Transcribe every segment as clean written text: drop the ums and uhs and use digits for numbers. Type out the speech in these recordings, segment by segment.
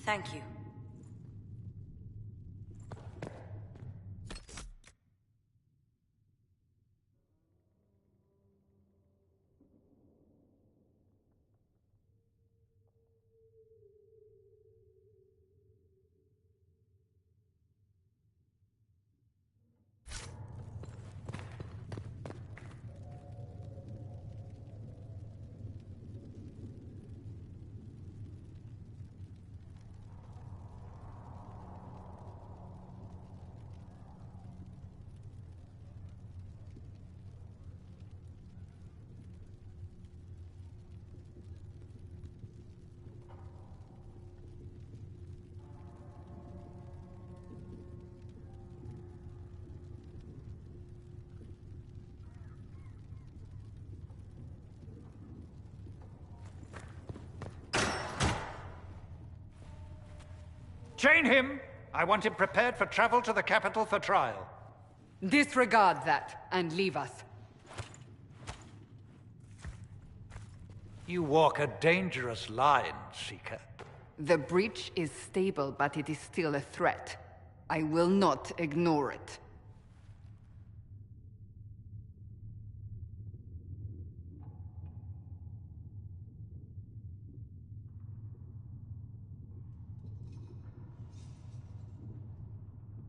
Thank you. Chain him! I want him prepared for travel to the capital for trial. Disregard that, and leave us. You walk a dangerous line, Seeker. The breach is stable, but it is still a threat. I will not ignore it.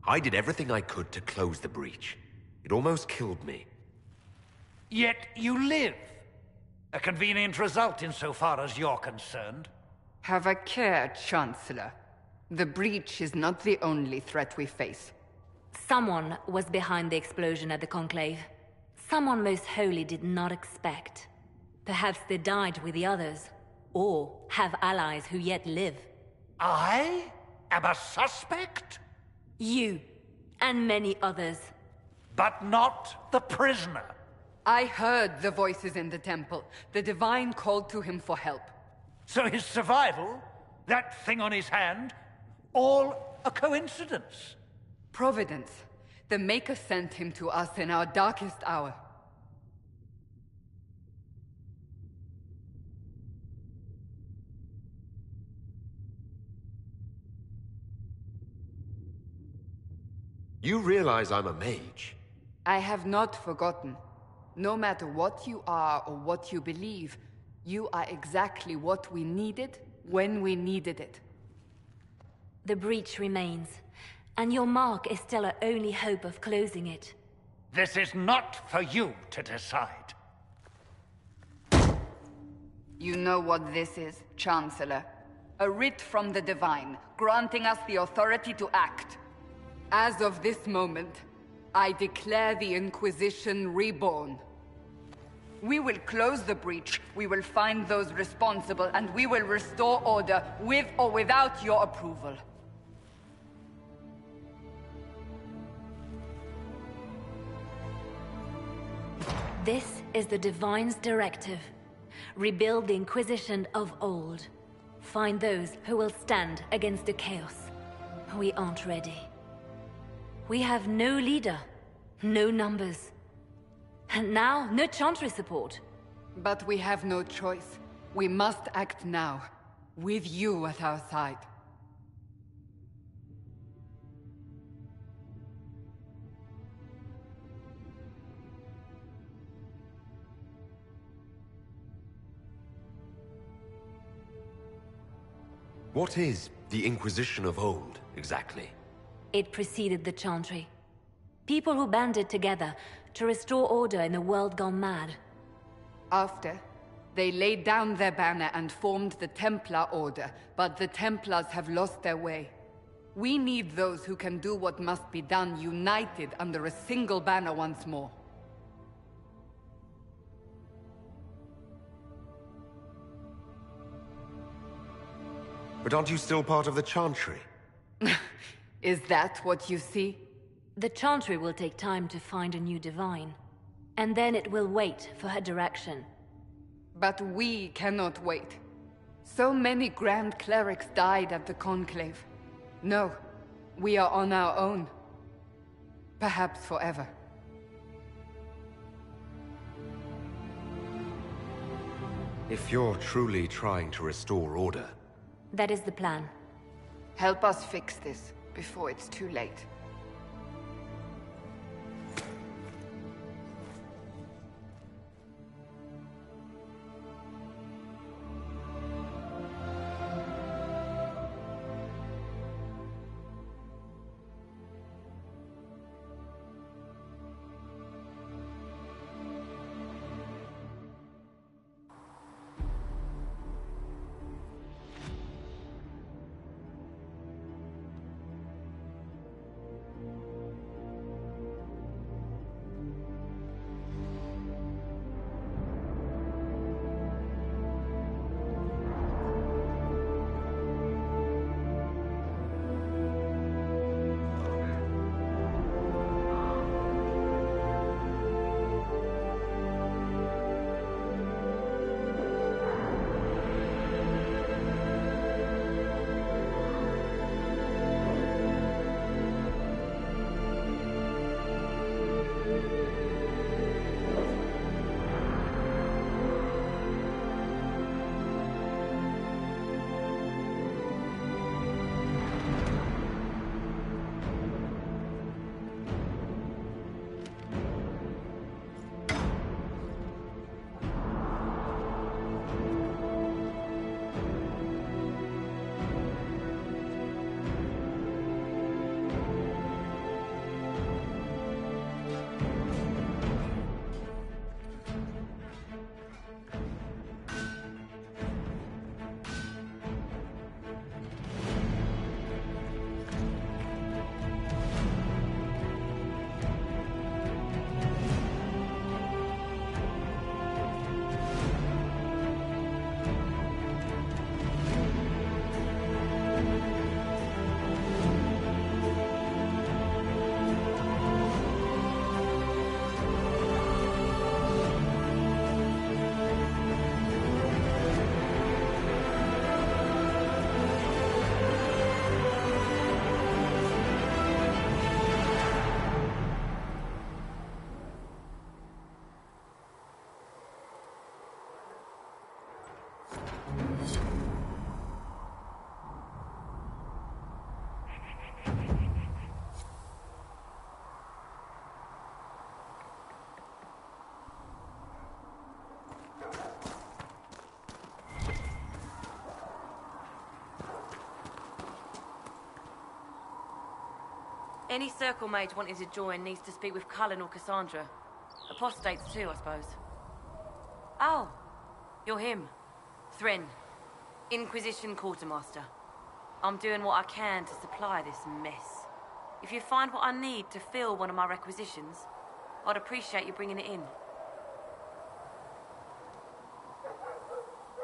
I did everything I could to close the breach. It almost killed me. Yet you live. A convenient result insofar as you're concerned. Have a care, Chancellor. The breach is not the only threat we face. Someone was behind the explosion at the Conclave. Someone Most Holy did not expect. Perhaps they died with the others, or have allies who yet live. I am a suspect? You, and many others. But not the prisoner. I heard the voices in the temple. The Divine called to him for help. So his survival, that thing on his hand, all a coincidence? Providence. The Maker sent him to us in our darkest hour. You realize I'm a mage? I have not forgotten. No matter what you are or what you believe, you are exactly what we needed when we needed it. The breach remains, and your mark is still our only hope of closing it. This is not for you to decide. You know what this is, Chancellor. A writ from the Divine, granting us the authority to act. As of this moment, I declare the Inquisition reborn. We will close the breach, we will find those responsible, and we will restore order, with or without your approval. This is the Divine's directive. Rebuild the Inquisition of old. Find those who will stand against the chaos. We aren't ready. We have no leader, no numbers. And now, no Chantry support. But we have no choice. We must act now, with you at our side. What is the Inquisition of old, exactly? It preceded the Chantry. People who banded together to restore order in a world gone mad. After, they laid down their banner and formed the Templar Order, but the Templars have lost their way. We need those who can do what must be done, united under a single banner once more. But aren't you still part of the Chantry? Is that what you see? The Chantry will take time to find a new Divine. And then it will wait for her direction. But we cannot wait. So many Grand Clerics died at the Conclave. No, we are on our own. Perhaps forever. If you're truly trying to restore order... That is the plan. Help us fix this before it's too late. Any Circle mage wanting to join needs to speak with Cullen or Cassandra. Apostates too, I suppose. Oh, you're him. Thren, Inquisition Quartermaster. I'm doing what I can to supply this mess. If you find what I need to fill one of my requisitions, I'd appreciate you bringing it in.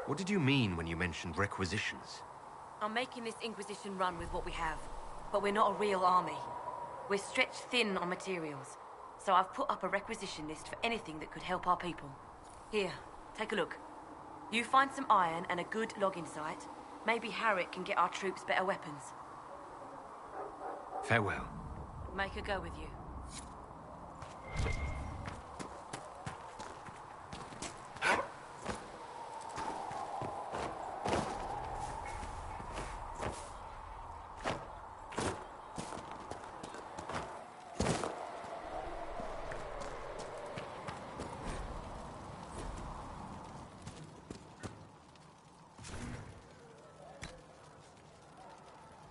What did you mean when you mentioned requisitions? I'm making this Inquisition run with what we have, but we're not a real army. We're stretched thin on materials, so I've put up a requisition list for anything that could help our people. Here, take a look. You find some iron and a good logging site, maybe Harriet can get our troops better weapons. Farewell. Make her go with you.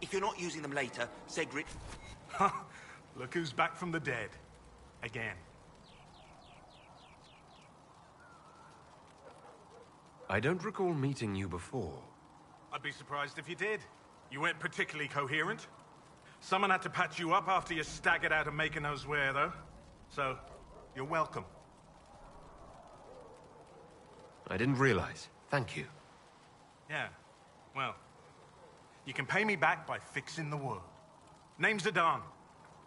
If you're not using them later, Segrid... Look who's back from the dead. Again. I don't recall meeting you before. I'd be surprised if you did. You weren't particularly coherent. Someone had to patch you up after you staggered out of making those wear, though. So, you're welcome. I didn't realize. Thank you. Yeah, well... You can pay me back by fixing the world. Name's Adan.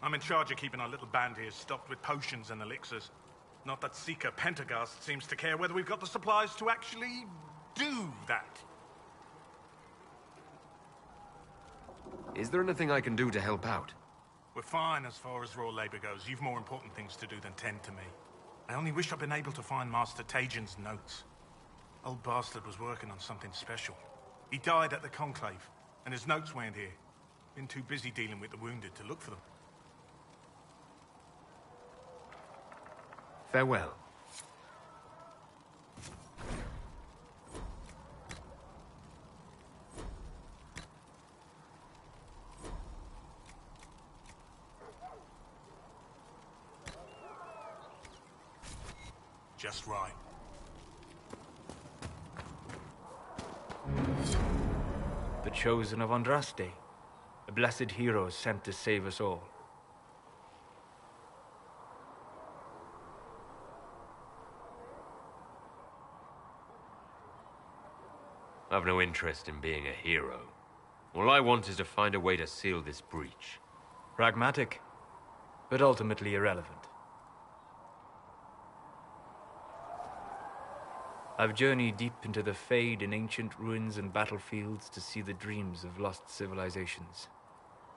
I'm in charge of keeping our little band here stocked with potions and elixirs. Not that Seeker Pentagast seems to care whether we've got the supplies to actually do that. Is there anything I can do to help out? We're fine as far as raw labor goes. You've more important things to do than tend to me. I only wish I'd been able to find Master Tajin's notes. Old bastard was working on something special. He died at the Conclave, and his notes weren't here. Been too busy dealing with the wounded to look for them. Farewell. Just right. The chosen of Andraste, a blessed hero sent to save us all. I've no interest in being a hero. All I want is to find a way to seal this breach. Pragmatic, but ultimately irrelevant. I've journeyed deep into the Fade in ancient ruins and battlefields to see the dreams of lost civilizations.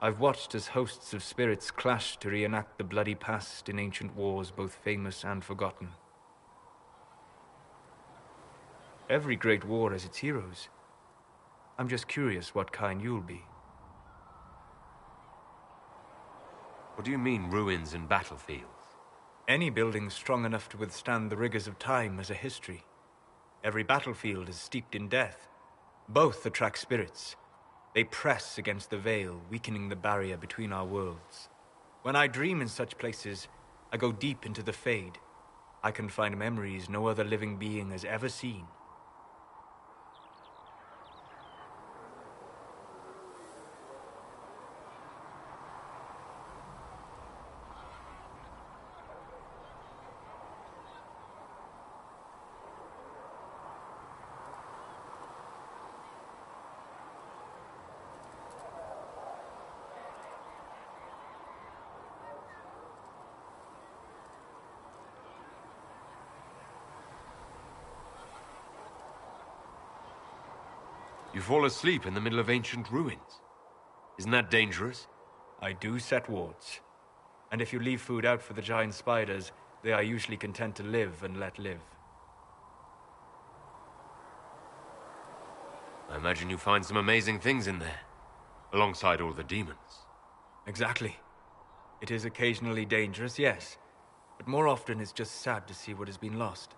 I've watched as hosts of spirits clash to reenact the bloody past in ancient wars both famous and forgotten. Every great war has its heroes. I'm just curious what kind you'll be. What do you mean, ruins and battlefields? Any building strong enough to withstand the rigors of time has a history. Every battlefield is steeped in death. Both attract spirits. They press against the veil, weakening the barrier between our worlds. When I dream in such places, I go deep into the Fade. I can find memories no other living being has ever seen. You fall asleep in the middle of ancient ruins. Isn't that dangerous? I do set wards. And if you leave food out for the giant spiders, they are usually content to live and let live. I imagine you find some amazing things in there, alongside all the demons. Exactly. It is occasionally dangerous, yes. But more often it's just sad to see what has been lost.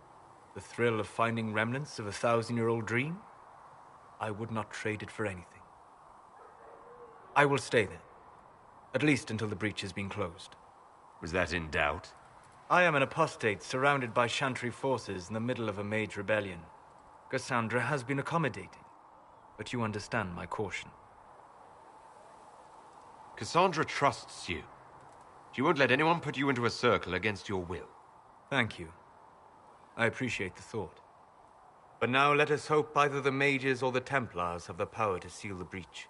The thrill of finding remnants of a 1,000-year-old dream? I would not trade it for anything. I will stay there. At least until the breach has been closed. Was that in doubt? I am an apostate surrounded by Chantry forces in the middle of a mage rebellion. Cassandra has been accommodating, but you understand my caution. Cassandra trusts you. She won't let anyone put you into a circle against your will. Thank you. I appreciate the thought. But now let us hope either the mages or the Templars have the power to seal the breach.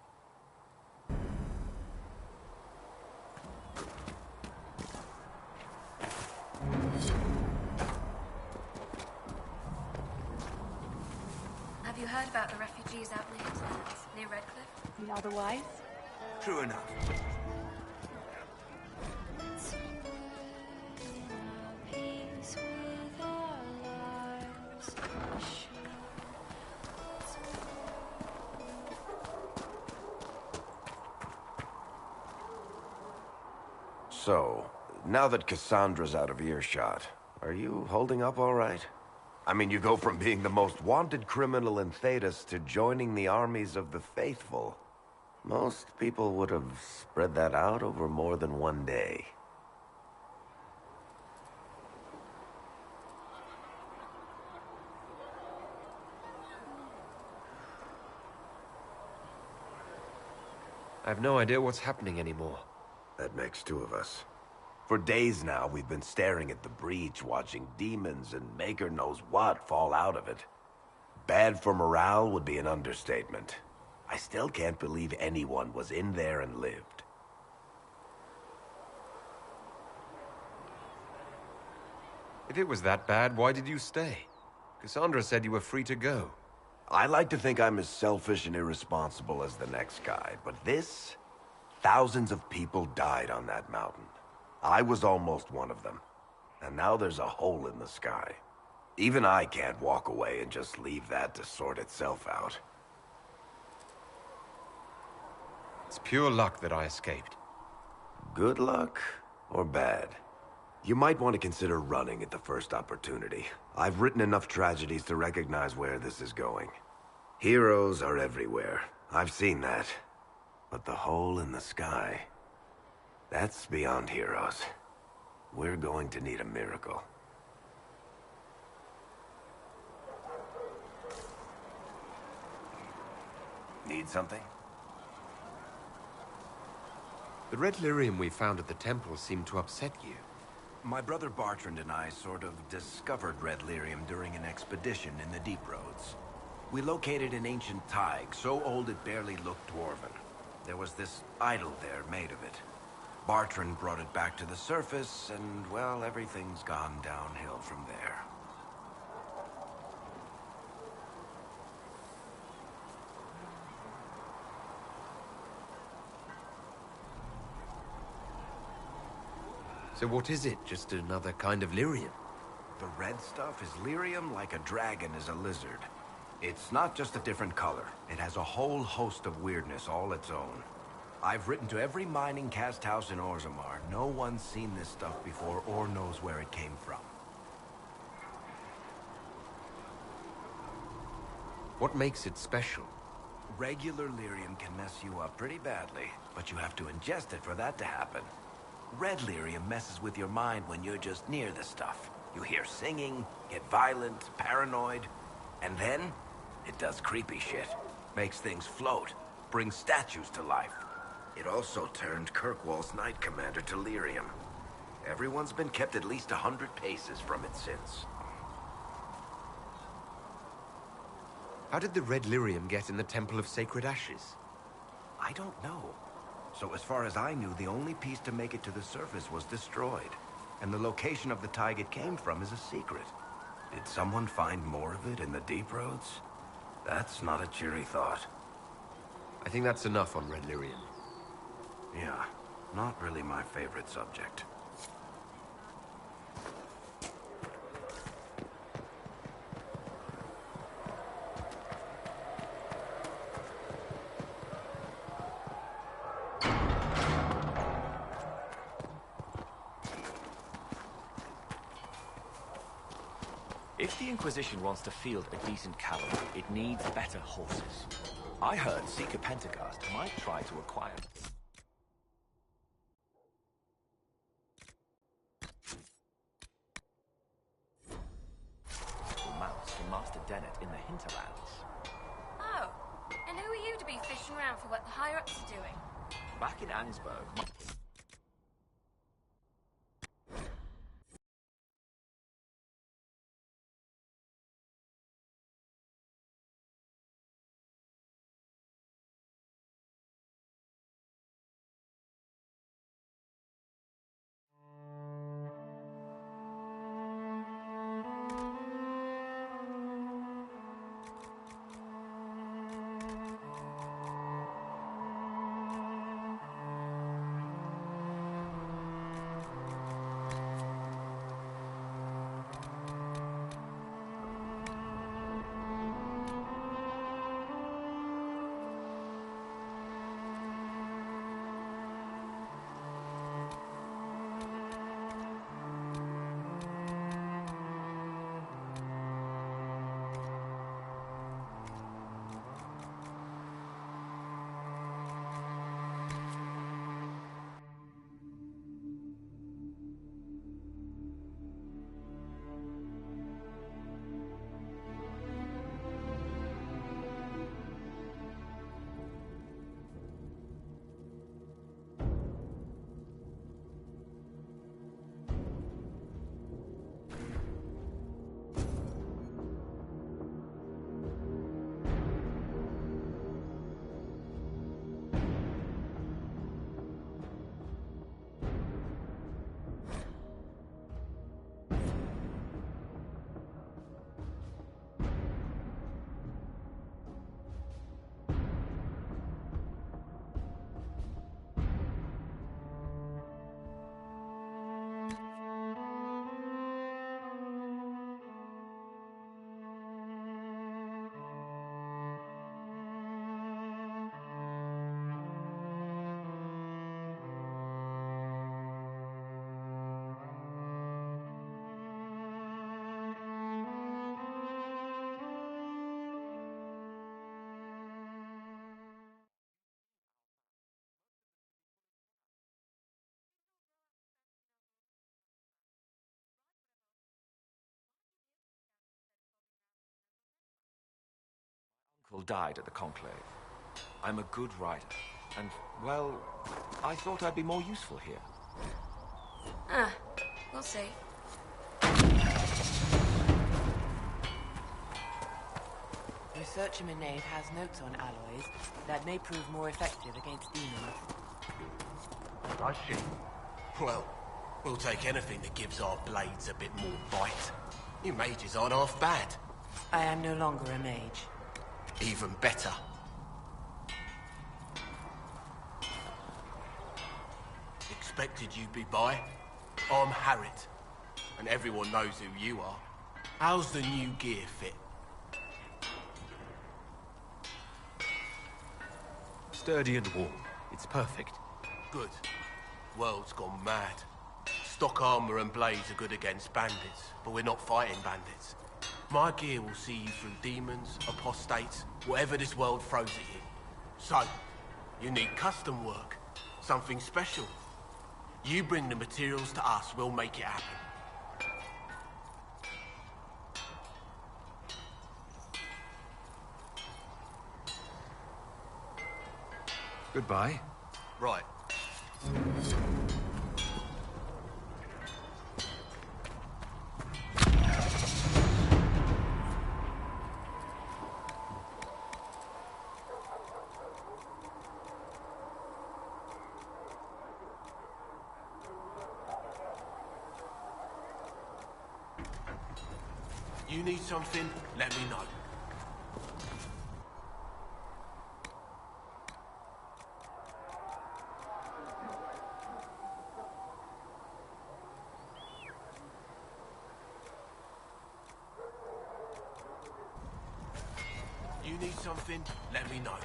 Have you heard about the refugees out in the hinterlands, near Redcliffe? Otherwise? True enough. So, now that Cassandra's out of earshot, are you holding up all right? I mean, you go from being the most wanted criminal in Thedas to joining the armies of the faithful. Most people would have spread that out over more than one day. I have no idea what's happening anymore. That makes two of us. For days now, we've been staring at the breach, watching demons and maker knows what fall out of it. Bad for morale would be an understatement. I still can't believe anyone was in there and lived. If it was that bad, why did you stay? Cassandra said you were free to go. I like to think I'm as selfish and irresponsible as the next guy, but this... Thousands of people died on that mountain. I was almost one of them. And now there's a hole in the sky. Even I can't walk away and just leave that to sort itself out. It's pure luck that I escaped. Good luck or bad? You might want to consider running at the first opportunity. I've written enough tragedies to recognize where this is going. Heroes are everywhere. I've seen that. But the hole in the sky, that's beyond heroes. We're going to need a miracle. Need something? The red lyrium we found at the temple seemed to upset you. My brother Bartrand and I sort of discovered red lyrium during an expedition in the Deep Roads. We located an ancient thaig, so old it barely looked dwarven. There was this idol there made of it. Bartrand brought it back to the surface, and, well, everything's gone downhill from there. So what is it? Just another kind of lyrium? The red stuff is lyrium like a dragon is a lizard. It's not just a different color. It has a whole host of weirdness all its own. I've written to every mining cast house in Orzammar. No one's seen this stuff before or knows where it came from. What makes it special? Regular lyrium can mess you up pretty badly, but you have to ingest it for that to happen. Red lyrium messes with your mind when you're just near the stuff. You hear singing, get violent, paranoid, and then it does creepy shit. Makes things float, brings statues to life. It also turned Kirkwall's Knight Commander to lyrium. Everyone's been kept at least 100 paces from it since. How did the red lyrium get in the Temple of Sacred Ashes? I don't know. So as far as I knew, the only piece to make it to the surface was destroyed. And the location of the thaig it came from is a secret. Did someone find more of it in the Deep Roads? That's not a cheery thought. I think that's enough on red lyrium. Yeah, not really my favorite subject. If the Inquisition wants to field a decent cavalry, it needs better horses. I heard Seeker Pentecost might try to acquire mounts from Master Dennett in the hinterlands. Oh, and who are you to be fishing around for what the higher-ups are doing? Back in Annesburg, people died at the Conclave. I'm a good rider, and, well, I thought I'd be more useful here. We'll see. Researcher Minave has notes on alloys that may prove more effective against demons. Does she? Well, we'll take anything that gives our blades a bit more bite. You mages aren't half bad. I am no longer a mage. Even better. Expected you'd be by. I'm Harriet, and everyone knows who you are. How's the new gear fit? Sturdy and warm. It's perfect. Good. World's gone mad. Stock armor and blades are good against bandits, but we're not fighting bandits. My gear will see you through demons, apostates, whatever this world throws at you. So, you need custom work. Something special. You bring the materials to us, we'll make it happen. Goodbye. Right. You need something, let me know. You need something, let me know.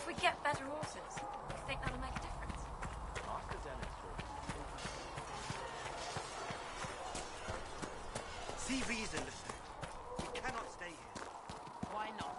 We get better horses. You think that'll make a difference? See reason, Lister. We cannot stay here. Why not?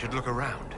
should look around.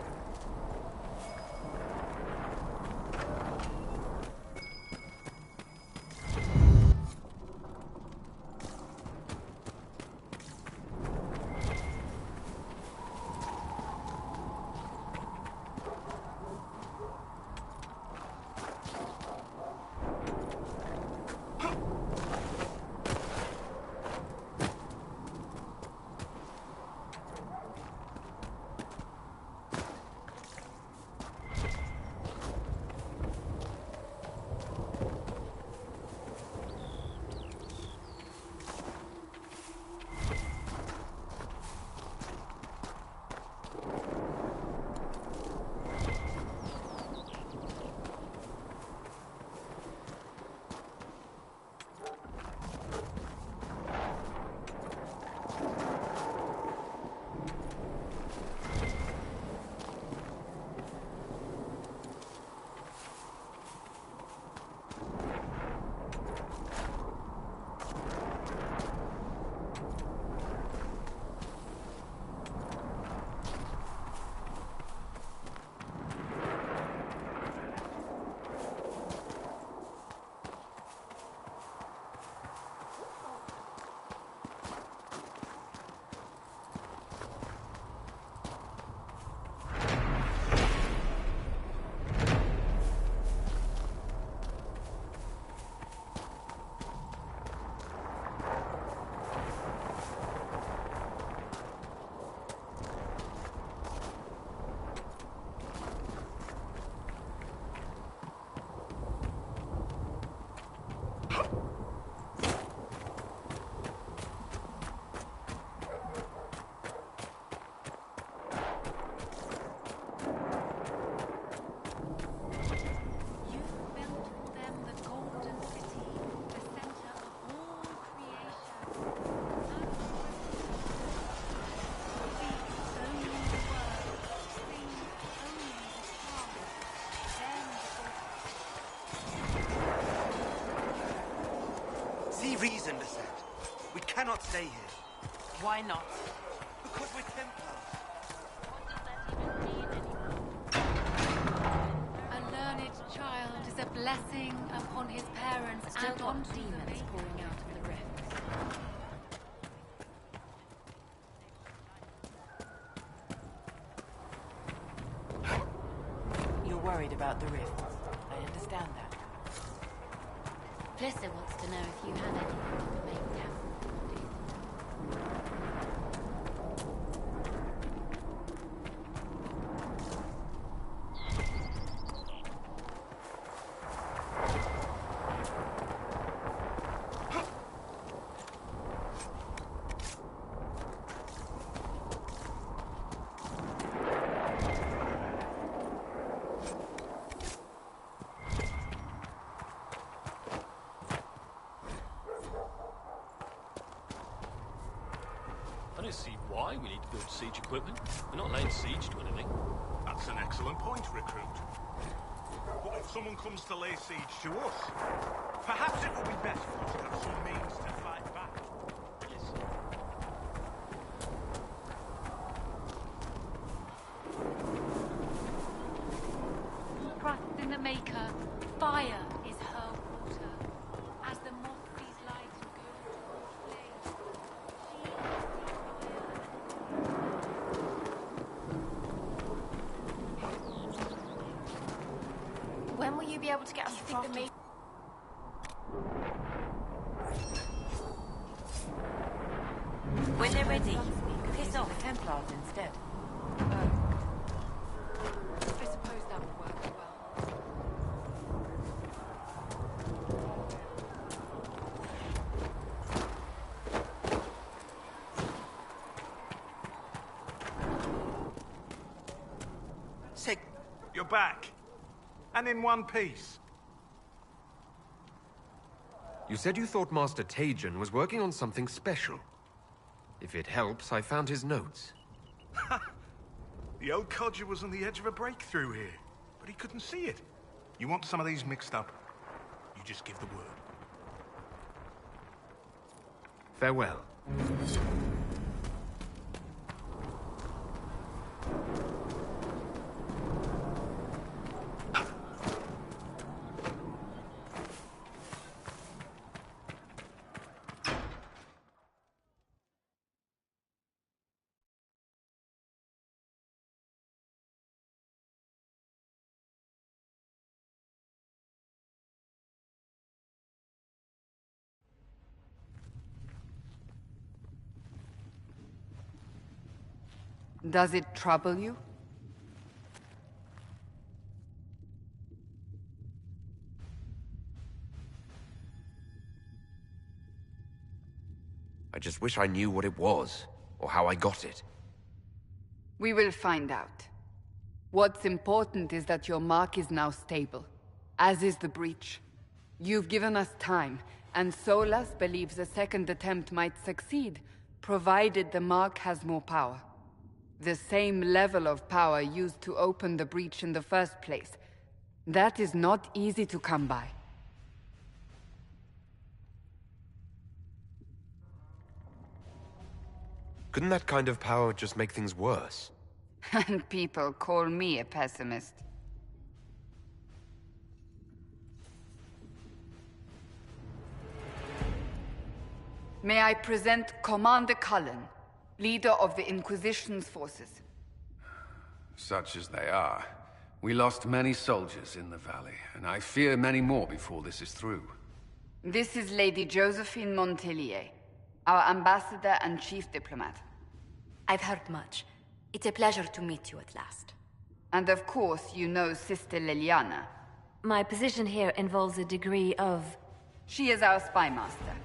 Reason, Lisette. We cannot stay here. Why not? Because we're Templars. A learned child is a blessing upon his parents Still and got on demons pouring out of the rifts. You're worried about the rifts. I understand that. Plissa wants to know if you had anything to make down. I don't see why we need to build siege equipment. We're not laying siege to anything. That's an excellent point, Recruit. What if someone comes to lay siege to us? Perhaps it will be best for us to have some means to fight back. Trust in the Maker. Fire is her water. As the moth sees light and goes towards flame, When will you be able to get us to the Maker? When they're ready, piss The off. Templars instead. I suppose that would work well. Say, You're back. And in one piece. You said you thought Master Tajan was working on something special. If it helps, I found his notes. The old codger was on the edge of a breakthrough here, but he couldn't see it. You want some of these mixed up? You just give the word. Farewell. Does it trouble you? I just wish I knew what it was, or how I got it. We will find out. What's important is that your mark is now stable, as is the breach. You've given us time, and Solas believes a second attempt might succeed, provided the mark has more power. The same level of power used to open the breach in the first place. That is not easy to come by. Couldn't that kind of power just make things worse? And people call me a pessimist. May I present Commander Cullen, leader of the Inquisition's forces. Such as they are. We lost many soldiers in the valley, and I fear many more before this is through. This is Lady Josephine Montelier, our ambassador and chief diplomat. I've heard much. It's a pleasure to meet you at last. And of course, you know Sister Liliana. My position here involves a degree of... She is our spy master.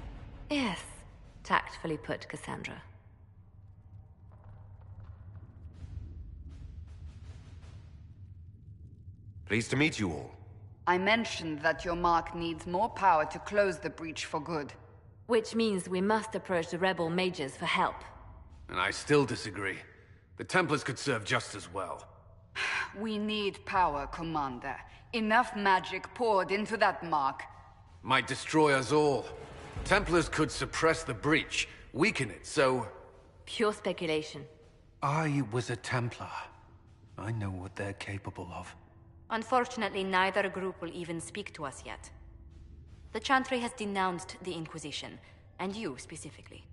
Yes, tactfully put, Cassandra. Pleased to meet you all. I mentioned that your mark needs more power to close the breach for good. Which means we must approach the rebel mages for help. And I still disagree. The Templars could serve just as well. We need power, Commander. Enough magic poured into that mark. Might destroy us all. Templars could suppress the breach, weaken it, so... Pure speculation. I was a Templar. I know what they're capable of. Unfortunately, neither group will even speak to us yet. The Chantry has denounced the Inquisition, and you specifically.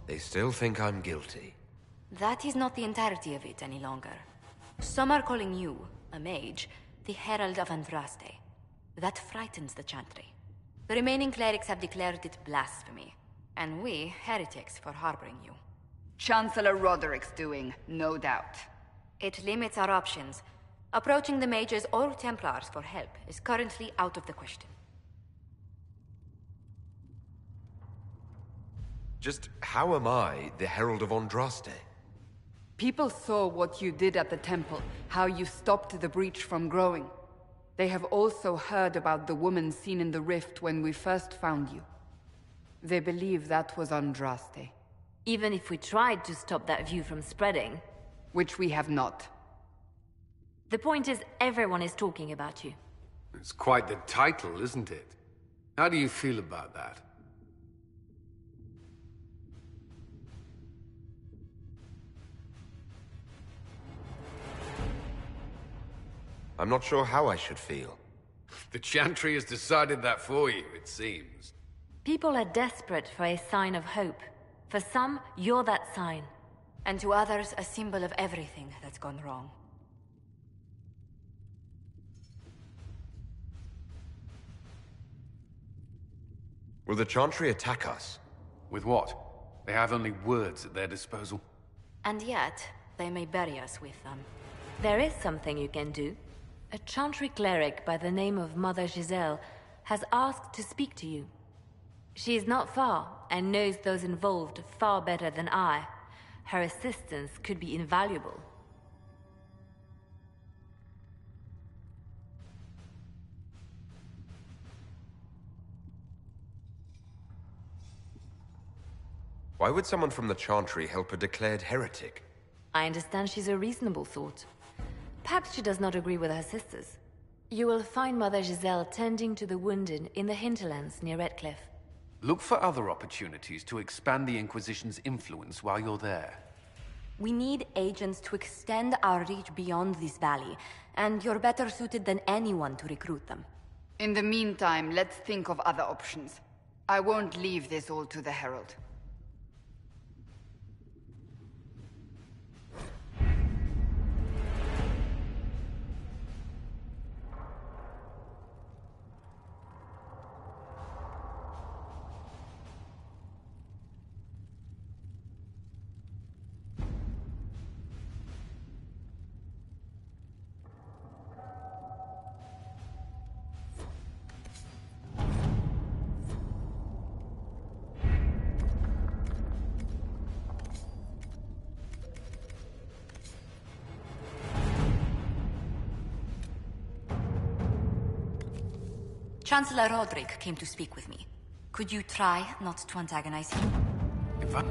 They still think I'm guilty. That is not the entirety of it any longer. Some are calling you, a mage, the Herald of Andraste. That frightens the Chantry. The remaining clerics have declared it blasphemy, and we, heretics, for harboring you. Chancellor Roderick's doing, no doubt. It limits our options. Approaching the mages or Templars for help is currently out of the question. Just how am I the Herald of Andraste? People saw what you did at the temple, how you stopped the breach from growing. They have also heard about the woman seen in the rift when we first found you. They believe that was Andraste. Even if we tried to stop that view from spreading... Which we have not. The point is, everyone is talking about you. It's quite the title, isn't it? How do you feel about that? I'm not sure how I should feel. The Chantry has decided that for you, it seems. People are desperate for a sign of hope. For some, you're that sign. And to others, a symbol of everything that's gone wrong. Will the Chantry attack us? With what? They have only words at their disposal. And yet, they may bury us with them. There is something you can do. A Chantry cleric by the name of Mother Giselle has asked to speak to you. She is not far, and knows those involved far better than I. Her assistance could be invaluable. Why would someone from the Chantry help a declared heretic? I understand she's a reasonable sort. Perhaps she does not agree with her sisters. You will find Mother Giselle tending to the wounded in the hinterlands near Redcliffe. Look for other opportunities to expand the Inquisition's influence while you're there. We need agents to extend our reach beyond this valley, and you're better suited than anyone to recruit them. In the meantime, let's think of other options. I won't leave this all to the Herald. Chancellor Roderick came to speak with me. Could you try not to antagonize him? If I...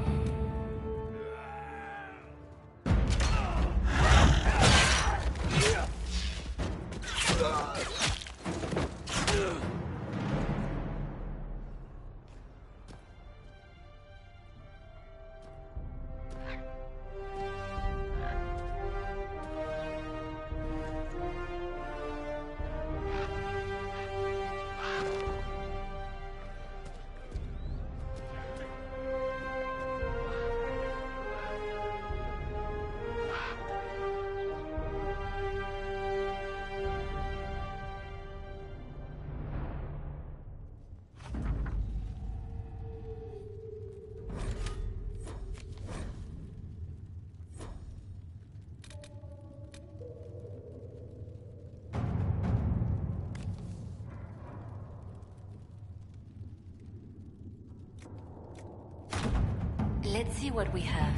Let's see what we have.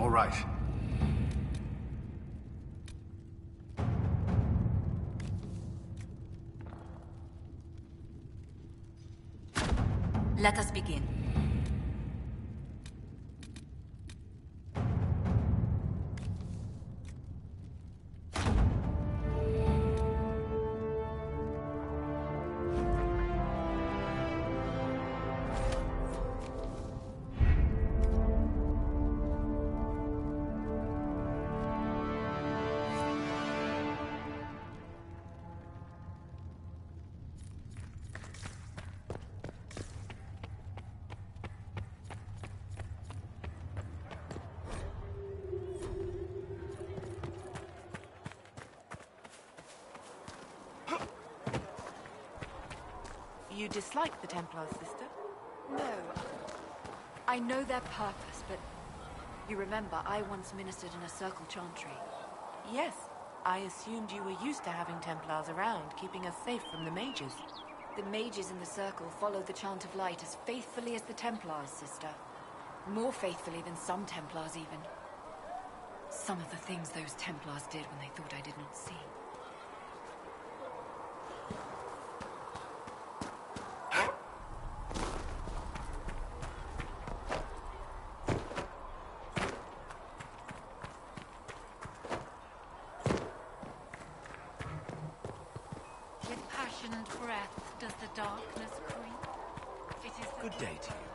All right. Let us begin. You dislike the Templars, sister? No. I know their purpose, but you remember I once ministered in a circle chantry. Yes. I assumed you were used to having Templars around, keeping us safe from the mages. The mages in the circle follow the chant of light as faithfully as the Templars, sister. More faithfully than some Templars, even. Some of the things those Templars did when they thought I did not see. With passionate breath does the darkness creep. It is the Good day to you.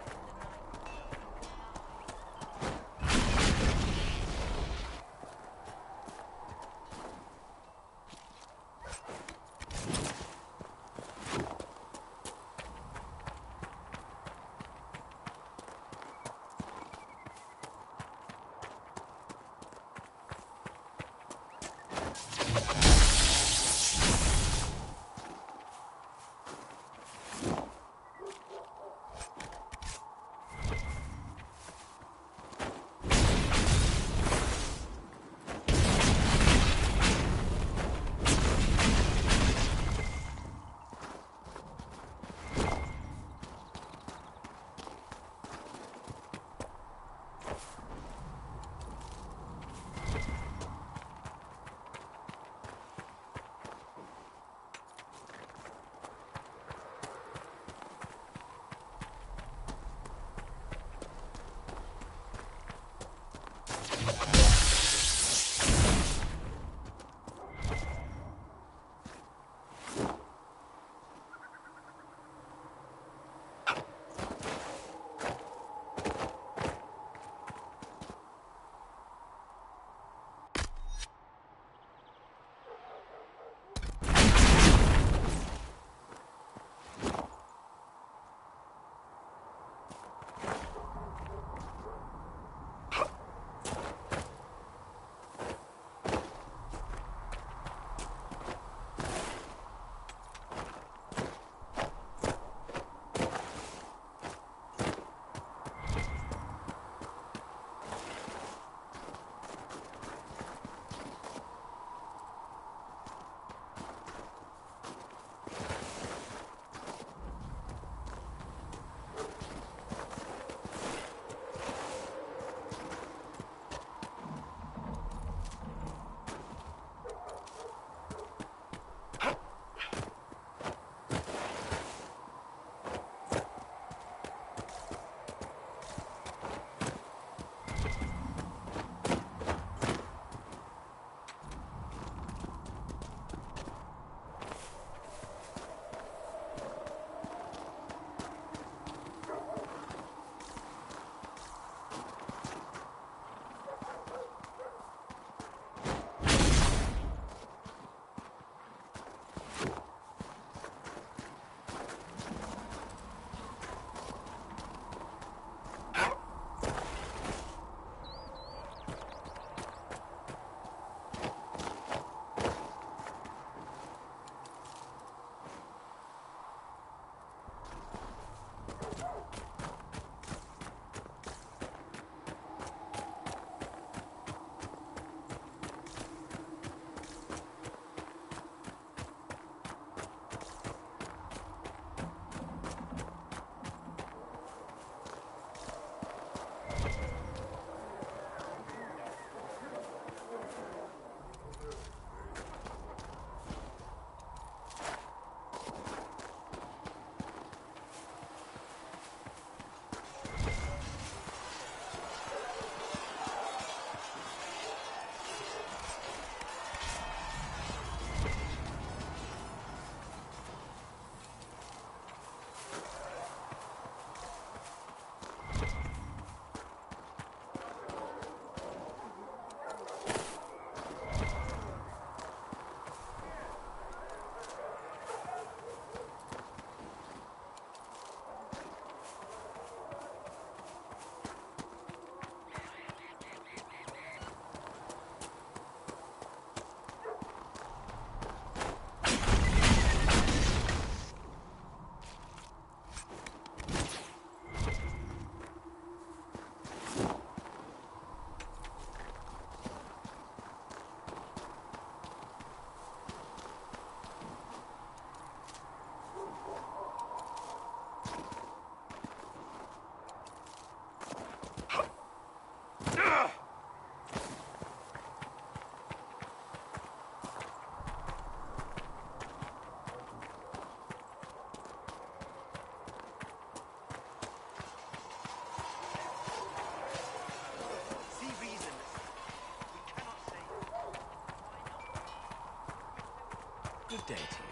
Good day to you.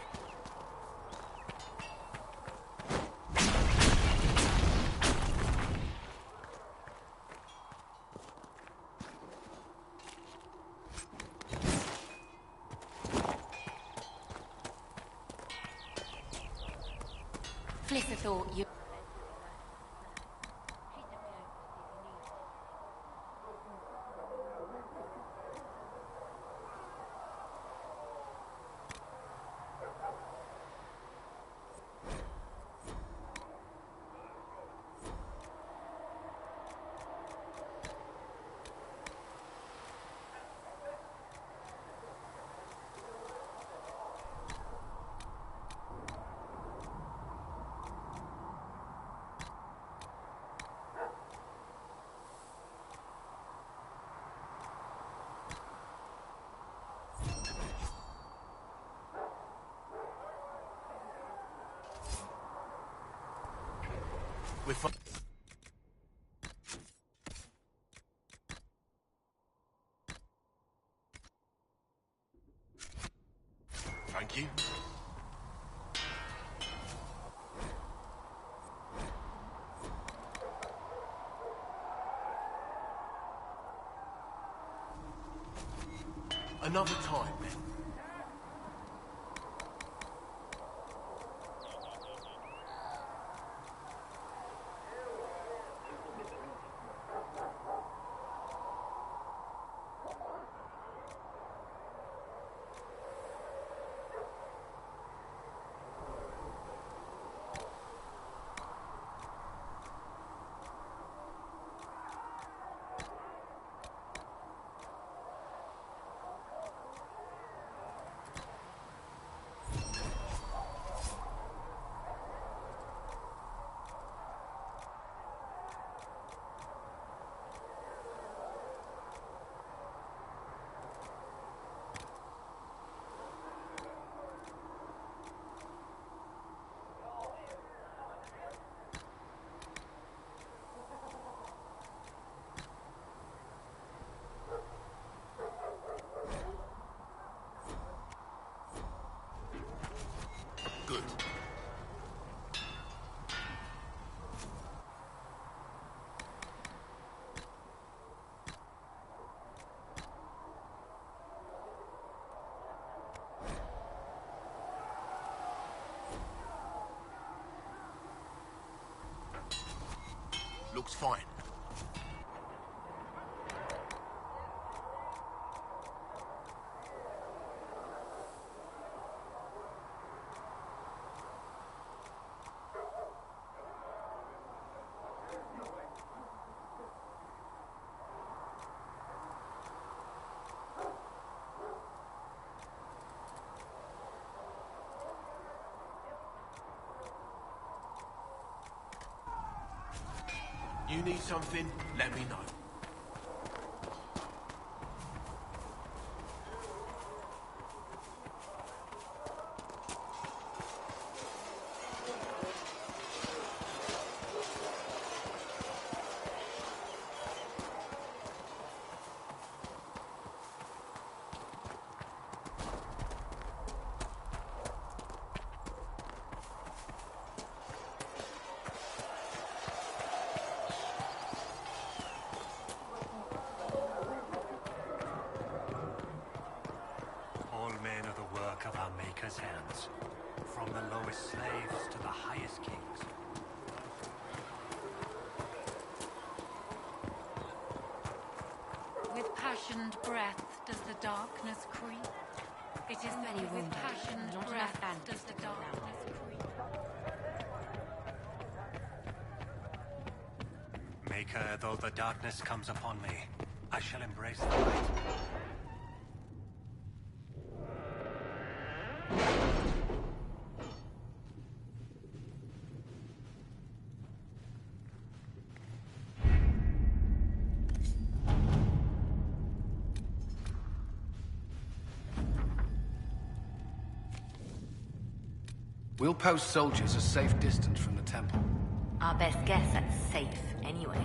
Flicker thought you... We're Thank you. Another time, then. Good. Looks fine. You need something, let me know. Of our Maker's hands, from the lowest slaves to the highest kings. With passioned breath does the darkness creep. It is many with wounded, passioned not breath enough does the darkness creep. Maker, though the darkness comes upon me, I shall embrace the light. We'll post soldiers a safe distance from the temple. Our best guess at safe, anyway.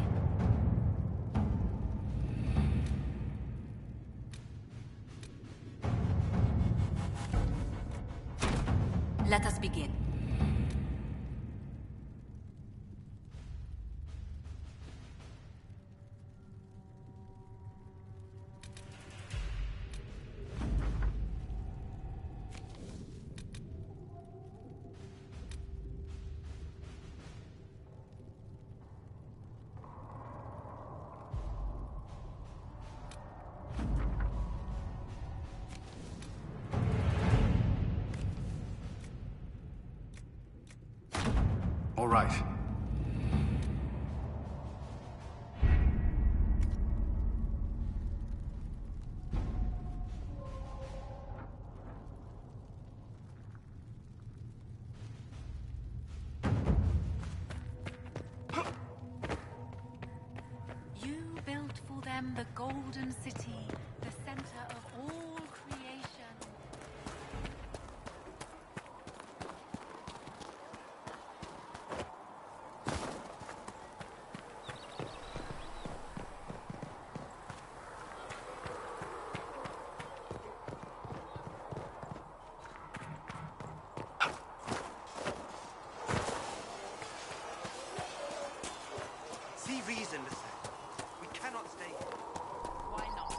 Let us begin. All right. You built for them the Golden City, the center of all creation. See reason, Lisette. We cannot stay here. Why not?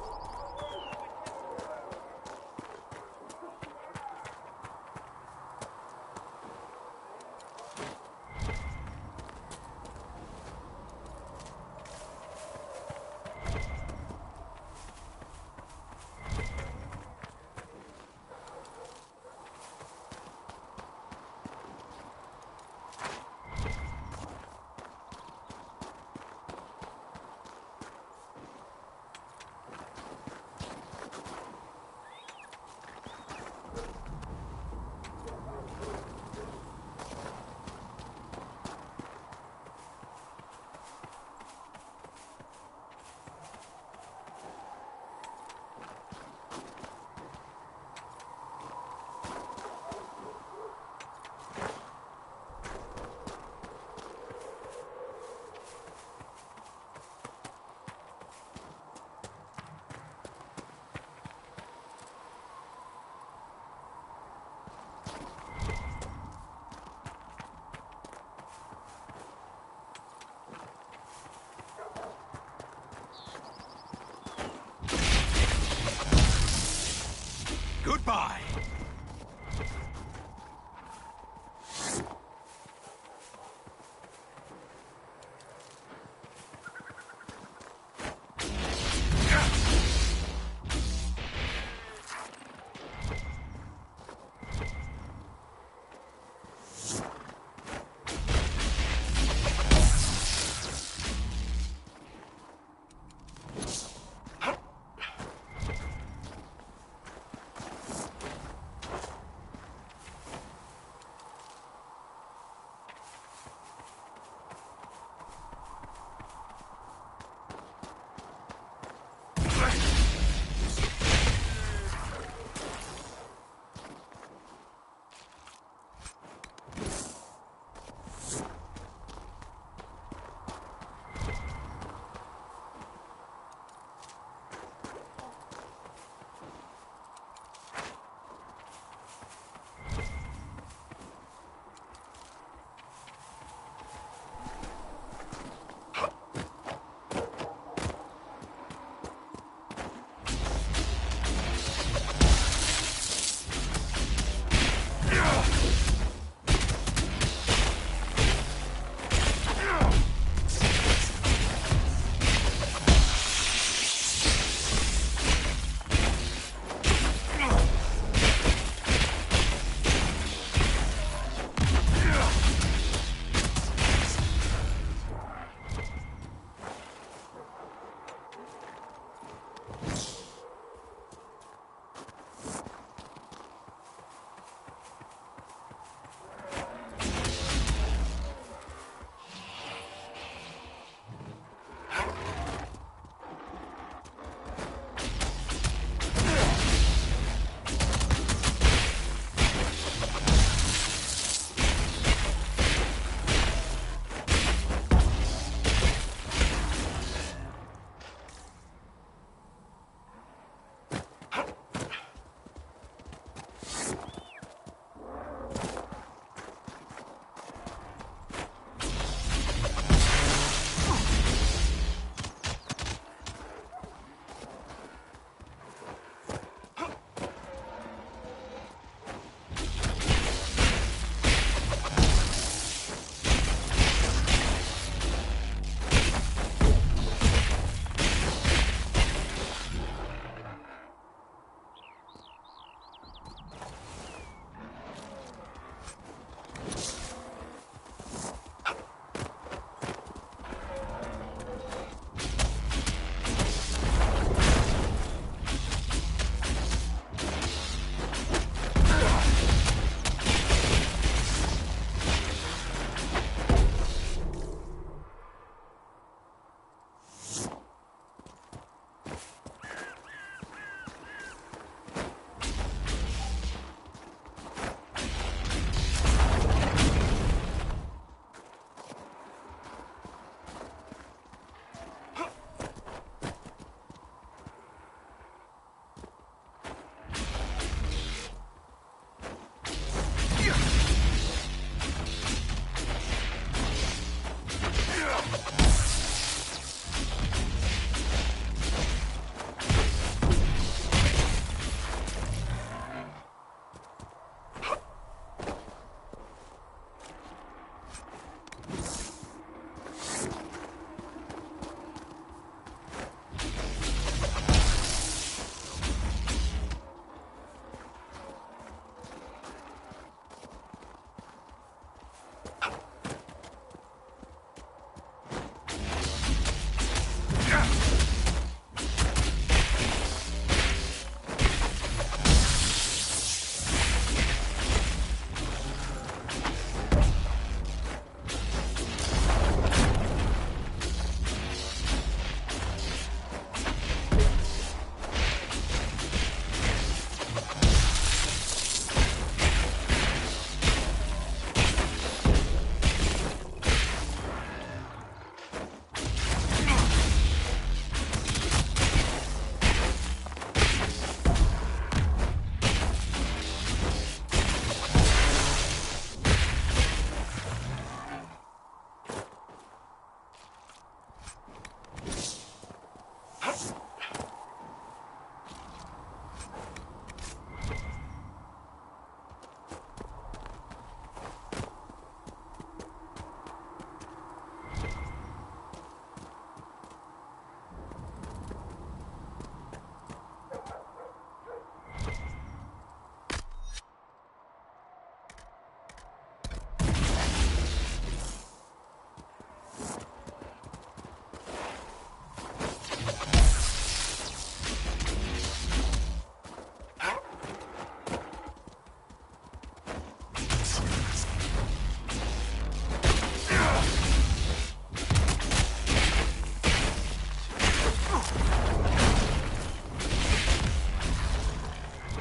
Goodbye!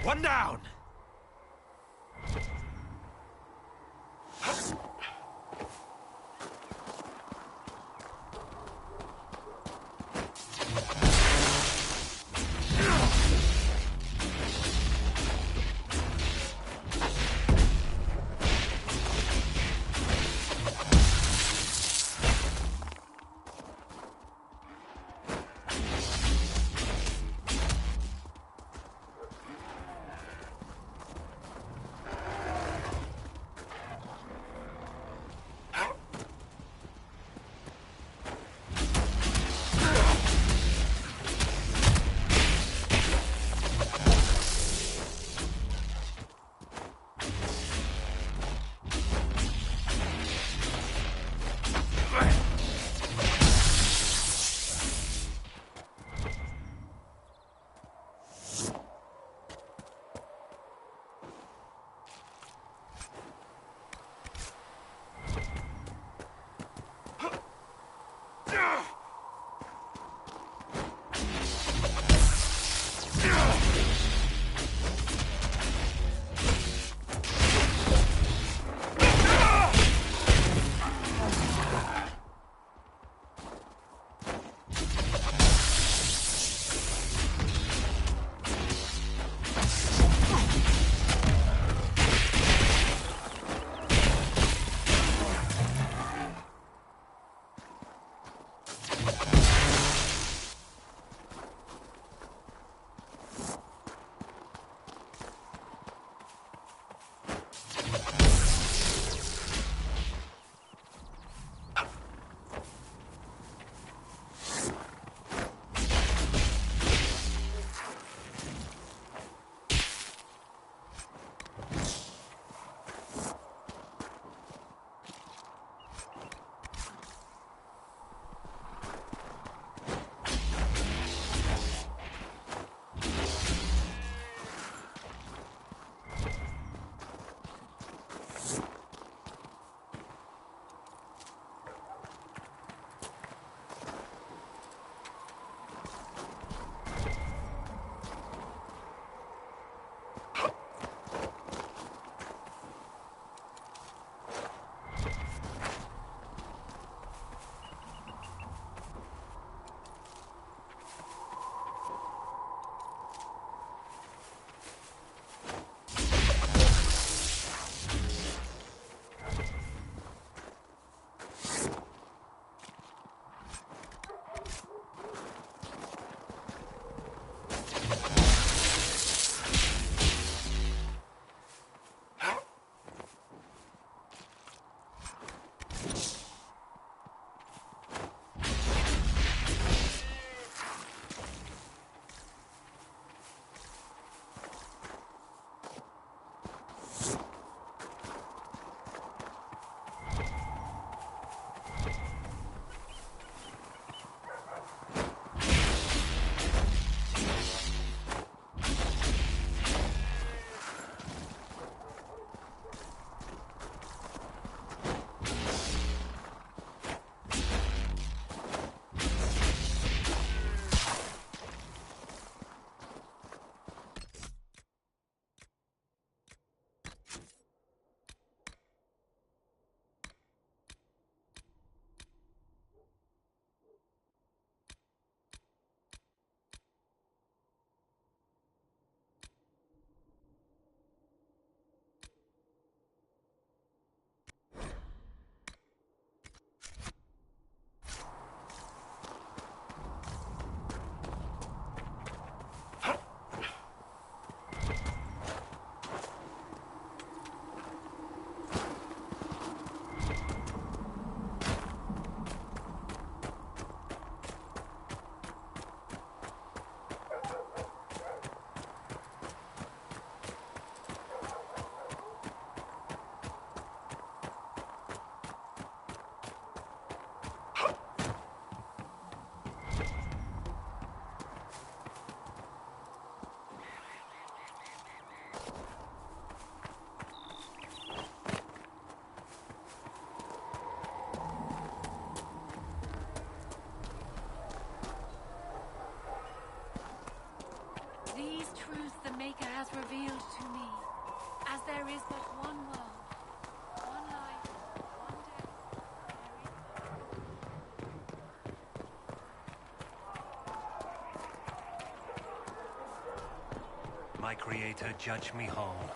One down! My creator, judge me whole.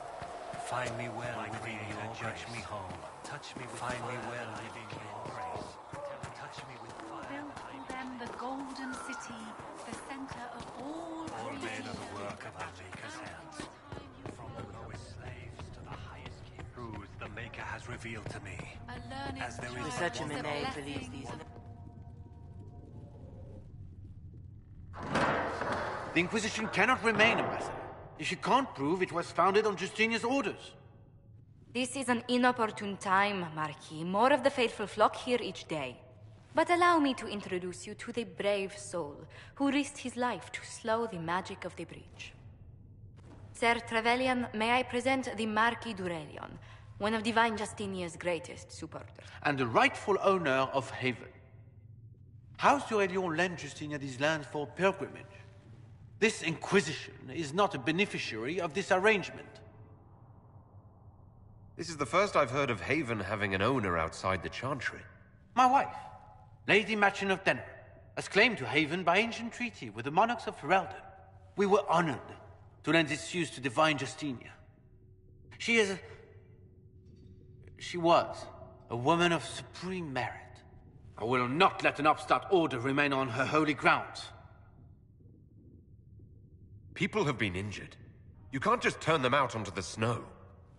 Find me well within your judge me whole. Touch me with Find me well within your grace. Touch me with fire. Built for them the golden city, the center of all Men are creation. the work of the Maker's hands. From the lowest slaves to the highest king. Truth the Maker has revealed to me. A learned As there is Research one Mene blessing. believes these are The Inquisition cannot remain, Ambassador, if you can't prove it was founded on Justinian's orders. This is an inopportune time, Marquis. More of the faithful flock here each day. But allow me to introduce you to the brave soul who risked his life to slow the magic of the breach. Sir Trevelyan, may I present the Marquis d'Aurelion, one of Divine Justinia's greatest supporters. And the rightful owner of Haven. House d'Aurelion lent Justinia these lands for pilgrimage. This Inquisition is not a beneficiary of this arrangement. This is the first I've heard of Haven having an owner outside the Chantry. My wife, Lady Machin of Denver, has claimed to Haven by ancient treaty with the monarchs of Ferelden. We were honored to lend its use to Divine Justinia. She was a woman of supreme merit. I will not let an upstart order remain on her holy grounds. People have been injured. You can't just turn them out onto the snow.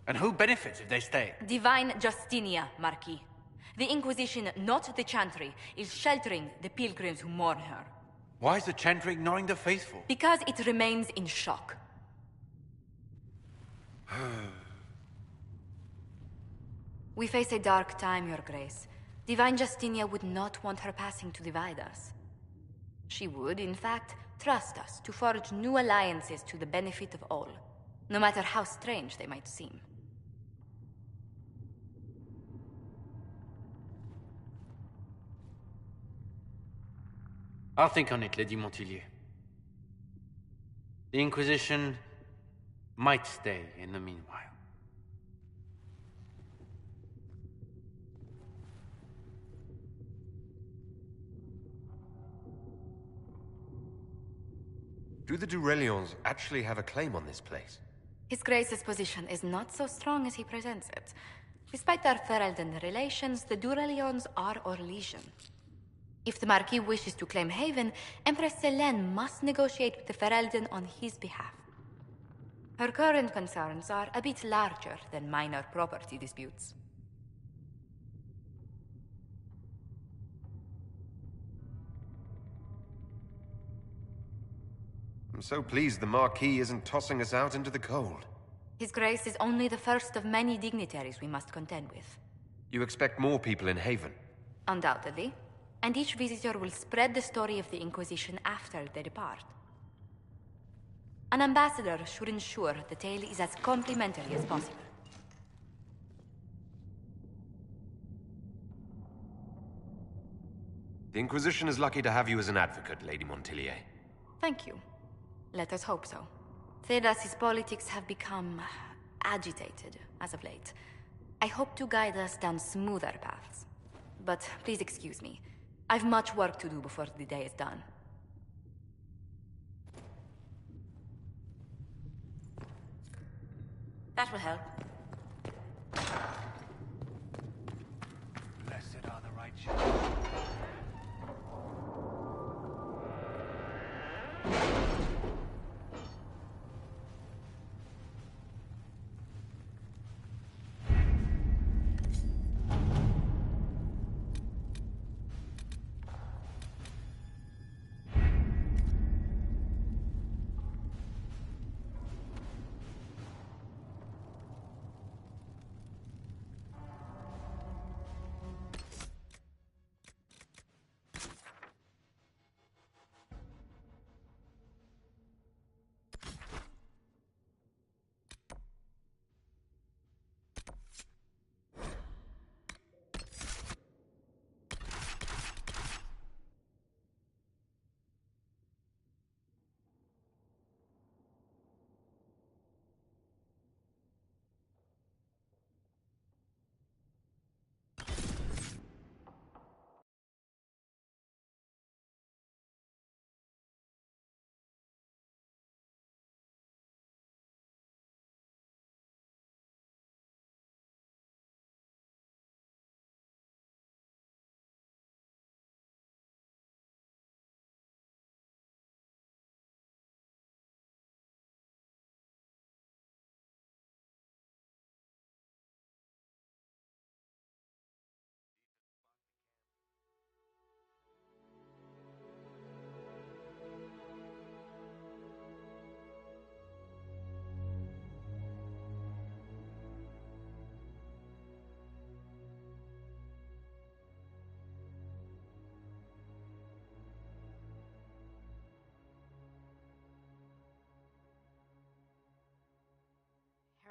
And who benefits if they stay? Divine Justinia, Marquis. The Inquisition, not the Chantry, is sheltering the pilgrims who mourn her. Why is the Chantry ignoring the faithful? Because it remains in shock. We face a dark time, Your Grace. Divine Justinia would not want her passing to divide us. She would, in fact, trust us to forge new alliances to the benefit of all, no matter how strange they might seem. I'll think on it, Lady Montilyet. The Inquisition might stay in the meanwhile. Do the Durelions actually have a claim on this place? His Grace's position is not so strong as he presents it. Despite our Ferelden relations, the Durelions are Orlesian. If the Marquis wishes to claim Haven, Empress Selene must negotiate with the Ferelden on his behalf. Her current concerns are a bit larger than minor property disputes. I'm so pleased the Marquis isn't tossing us out into the cold. His Grace is only the first of many dignitaries we must contend with. You expect more people in Haven? Undoubtedly. And each visitor will spread the story of the Inquisition after they depart. An ambassador should ensure the tale is as complimentary as possible. The Inquisition is lucky to have you as an advocate, Lady Montilyet. Thank you. Let us hope so. Thedas's politics have become agitated as of late. I hope to guide us down smoother paths. But please excuse me. I've much work to do before the day is done. That will help. Blessed are the righteous.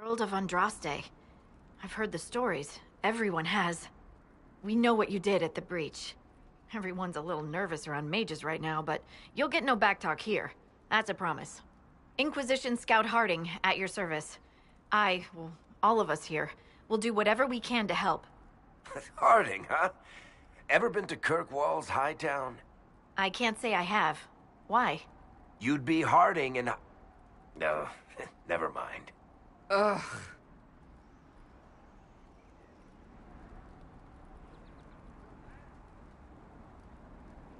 Herald of Andraste. I've heard the stories. Everyone has. We know what you did at the breach. Everyone's a little nervous around mages right now, but you'll get no backtalk here. That's a promise. Inquisition Scout Harding, at your service. Well, all of us here, will do whatever we can to help. Harding, huh? Ever been to Kirkwall's Hightown? I can't say I have. Why? You'd be Harding and... No, never mind. Ugh.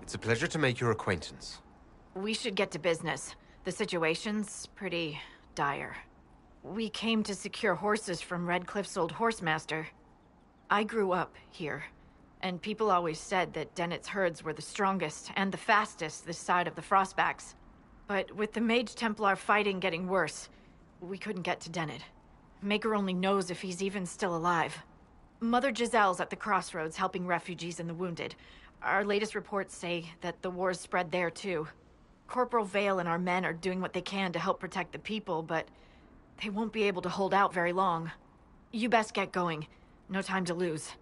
It's a pleasure to make your acquaintance. We should get to business. The situation's pretty dire. We came to secure horses from Redcliffe's old horsemaster. I grew up here, and people always said that Dennett's herds were the strongest and the fastest this side of the Frostbacks. But with the Mage Templar fighting getting worse, we couldn't get to Dennett. Maker only knows if he's even still alive. Mother Giselle's at the crossroads helping refugees and the wounded. Our latest reports say that the war's spread there too. Corporal Vale and our men are doing what they can to help protect the people, but they won't be able to hold out very long. You best get going. No time to lose.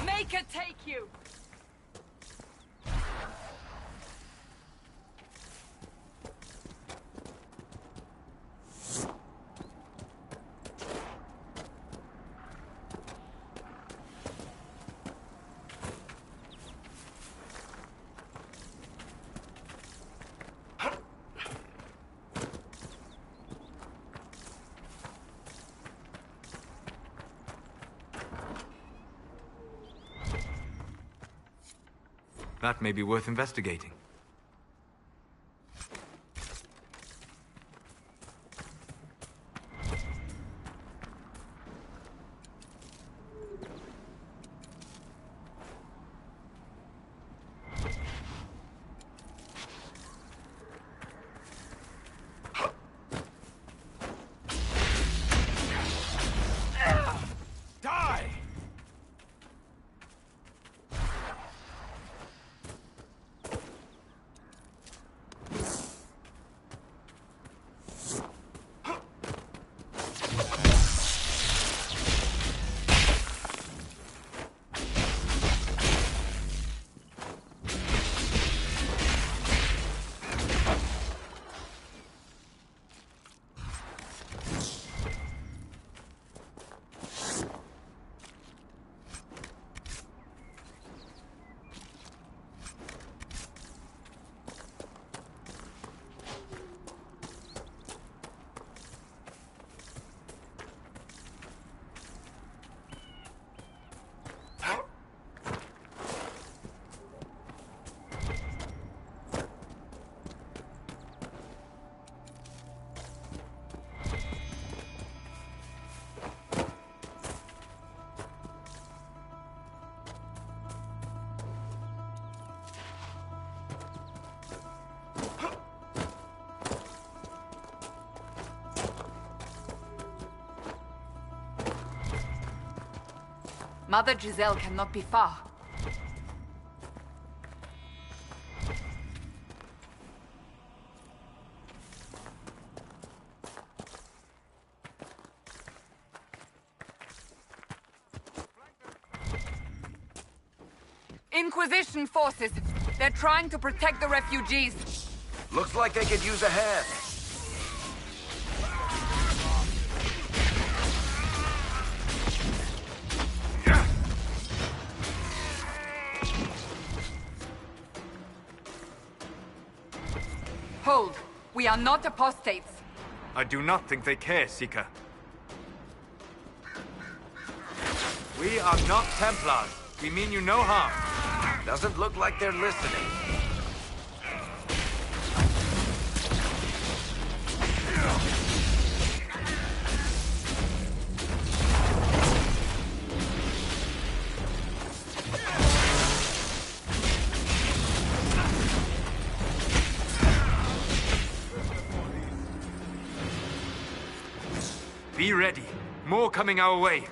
Make it take you! That may be worth investigating. Mother Giselle cannot be far. Inquisition forces. They're trying to protect the refugees. Looks like they could use a hand. Hold. We are not apostates. I do not think they care, Seeker. We are not Templars. We mean you no harm. Doesn't look like they're listening. Be ready. More coming our way.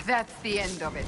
That's the end of it.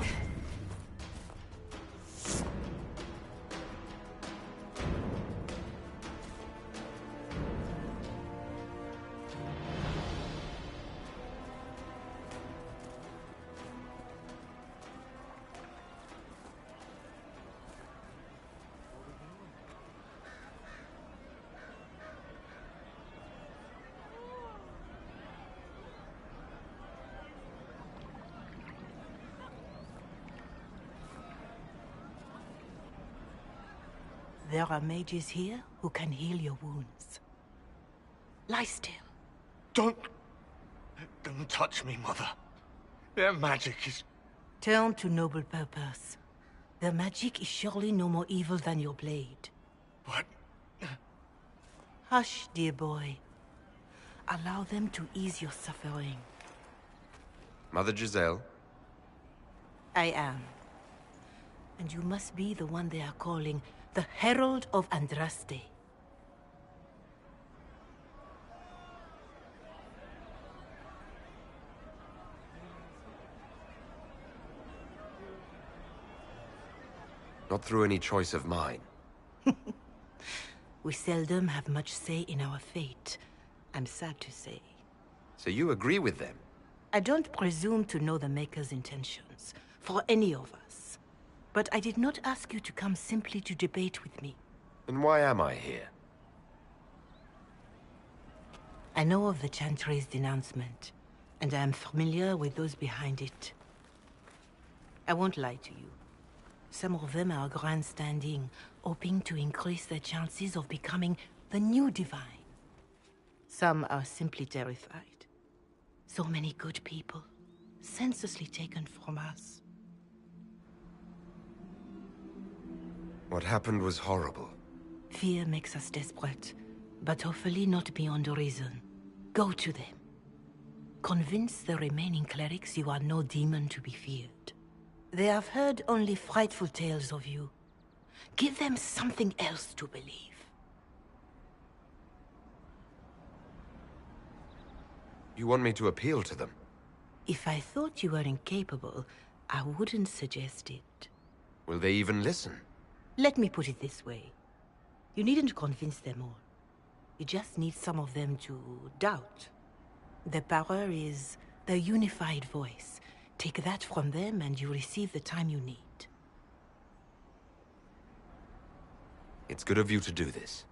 There are mages here who can heal your wounds. Lie still. Don't touch me, Mother. Their magic is... Turn to noble purpose. Their magic is surely no more evil than your blade. But... Hush, dear boy. Allow them to ease your suffering. Mother Giselle? I am. And you must be the one they are calling the Herald of Andraste. Not through any choice of mine. We seldom have much say in our fate, I'm sad to say. So you agree with them? I don't presume to know the Maker's intentions, for any of us. But I did not ask you to come simply to debate with me. Then why am I here? I know of the Chantry's denouncement, and I am familiar with those behind it. I won't lie to you. Some of them are grandstanding, hoping to increase their chances of becoming the new divine. Some are simply terrified. So many good people, senselessly taken from us. What happened was horrible. Fear makes us desperate, but hopefully not beyond reason. Go to them. Convince the remaining clerics you are no demon to be feared. They have heard only frightful tales of you. Give them something else to believe. You want me to appeal to them? If I thought you were incapable, I wouldn't suggest it. Will they even listen? Let me put it this way. You needn't convince them all. You just need some of them to doubt. Their power is their unified voice. Take that from them and you receive the time you need. It's good of you to do this.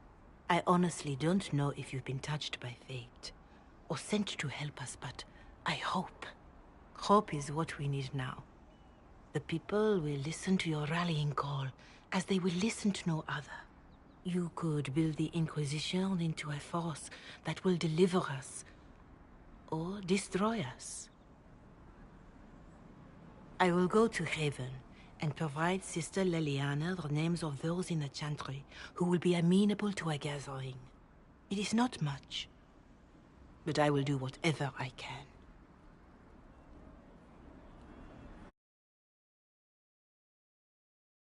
I honestly don't know if you've been touched by fate, or sent to help us, but I hope. Hope is what we need now. The people will listen to your rallying call, as they will listen to no other. You could build the Inquisition into a force that will deliver us. or destroy us. I will go to Haven and provide Sister Leliana the names of those in the Chantry who will be amenable to a gathering. It is not much, but I will do whatever I can.